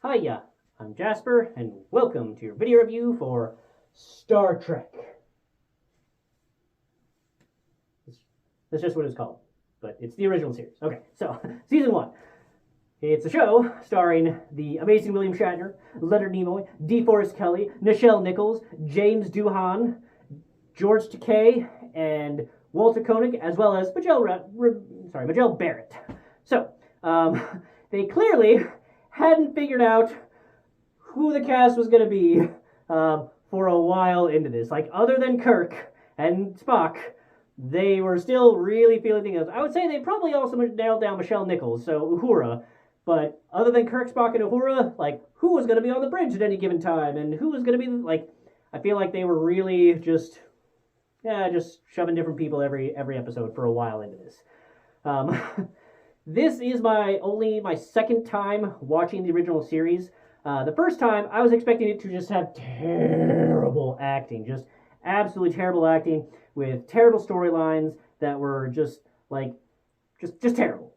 Hiya, I'm Jasper, and welcome to your video review for Star Trek. That's just what it's called, but it's the original series. Okay, so Season 1. It's a show starring the amazing William Shatner, Leonard Nimoy, DeForest Kelley, Nichelle Nichols, James Doohan, George Takei, and Walter Koenig, as well as Majel Barrett. So, they clearly hadn't figured out who the cast was going to be for a while into this. Like, other than Kirk and Spock, they were still really feeling things. I would say they probably also nailed down Nichelle Nichols, so Uhura. But other than Kirk, Spock, and Uhura, like, who was going to be on the bridge at any given time? And who was going to be, like, I feel like they were really just shoving different people every episode for a while into this. This is my second time watching the original series. The first time, I was expecting it to just have terrible acting, just absolutely terrible acting with terrible storylines that were just terrible.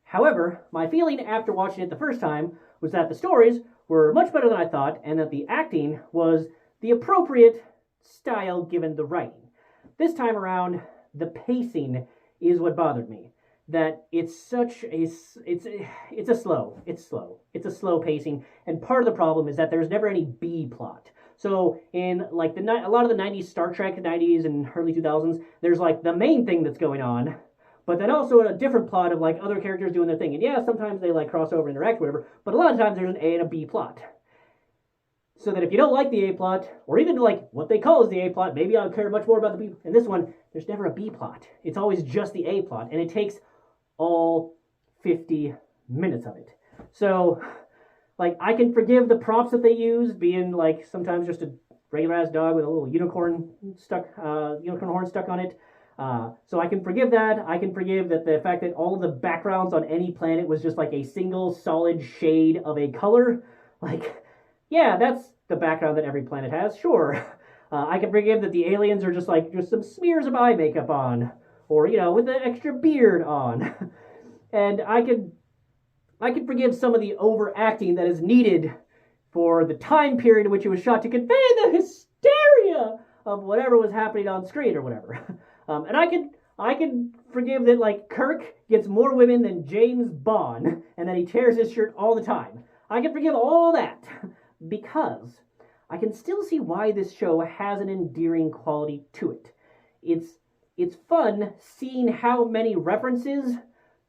However, my feeling after watching it the first time was that the stories were much better than I thought, and that the acting was the appropriate style given the writing. This time around, the pacing is what bothered me. That it's a slow pacing, and part of the problem is that there's never any B plot. So in like a lot of the 90s Star Trek, 90s and early 2000s, there's like the main thing that's going on, but then also a different plot of like other characters doing their thing. And yeah, sometimes they like cross over and interact, whatever, but a lot of times there's an A and a B plot. So that if you don't like the A plot, or even like what they call as the A plot, maybe I'll care much more about the B. In this one, there's never a B plot. It's always just the A plot, and it takes all 50 minutes of it. So, like, I can forgive the props that they use, being like sometimes just a regular ass dog with a little unicorn horn stuck on it. So I can forgive that. I can forgive that the fact that all of the backgrounds on any planet was just like a single solid shade of a color. Like, yeah, that's the background that every planet has. Sure. I can forgive that the aliens are just some smears of eye makeup on, or with an extra beard on. And I can forgive some of the overacting that is needed for the time period in which it was shot to convey the hysteria of whatever was happening on screen or whatever. And I can forgive that like Kirk gets more women than James Bond, and that he tears his shirt all the time. I can forgive all that because I can still see why this show has an endearing quality to it. It's fun seeing how many references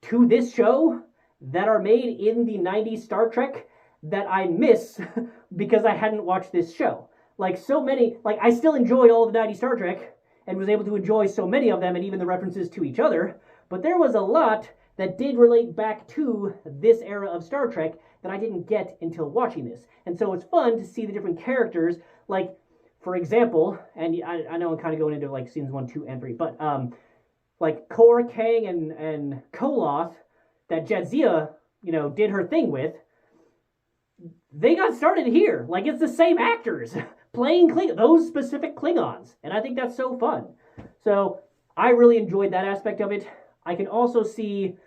to this show that are made in the 90s Star Trek that I miss because I hadn't watched this show. Like, so many, like, I still enjoyed all of the 90s Star Trek and was able to enjoy so many of them and even the references to each other, but there was a lot that did relate back to this era of Star Trek that I didn't get until watching this. And so it's fun to see the different characters, like, for example, and I know I'm kind of going into like seasons 1, 2, and 3, but like Kor, Kang, and Koloth that Jadzia, did her thing with, they got started here. Like, it's the same actors playing those specific Klingons, and I think that's so fun. So I really enjoyed that aspect of it. I can also see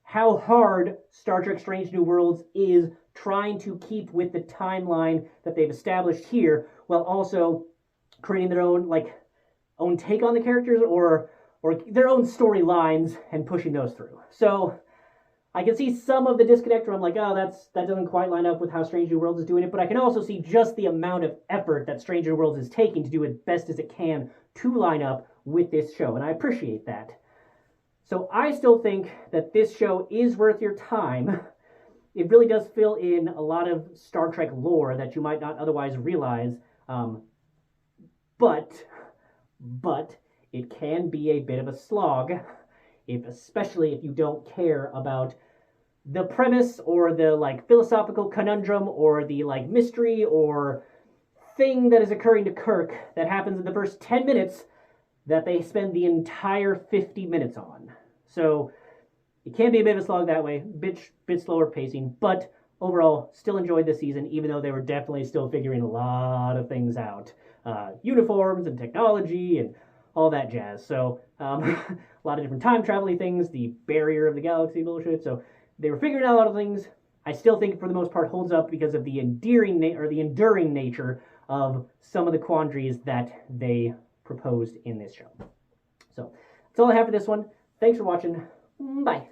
how hard Star Trek Strange New Worlds is trying to keep with the timeline that they've established here, while also creating their own take on the characters or their own storylines and pushing those through. So I can see some of the disconnect where I'm like, oh, that doesn't quite line up with how Strange New Worlds is doing it, but I can also see just the amount of effort that Strange New Worlds is taking to do it best as it can to line up with this show, and I appreciate that. So I still think that this show is worth your time. It really does fill in a lot of Star Trek lore that you might not otherwise realize, but it can be a bit of a slog, especially if you don't care about the premise or the philosophical conundrum or the mystery or thing that is occurring to Kirk that happens in the first 10 minutes that they spend the entire 50 minutes on. So it can be a bit of a slog that way, bit slower pacing, but overall still enjoyed this season, even though they were definitely still figuring a lot of things out. Uniforms and technology and all that jazz. So a lot of different time traveling things, the barrier of the galaxy bullshit. So they were figuring out a lot of things. I still think for the most part holds up because of the enduring nature of some of the quandaries that they proposed in this show. So that's all I have for this one. Thanks for watching. Bye.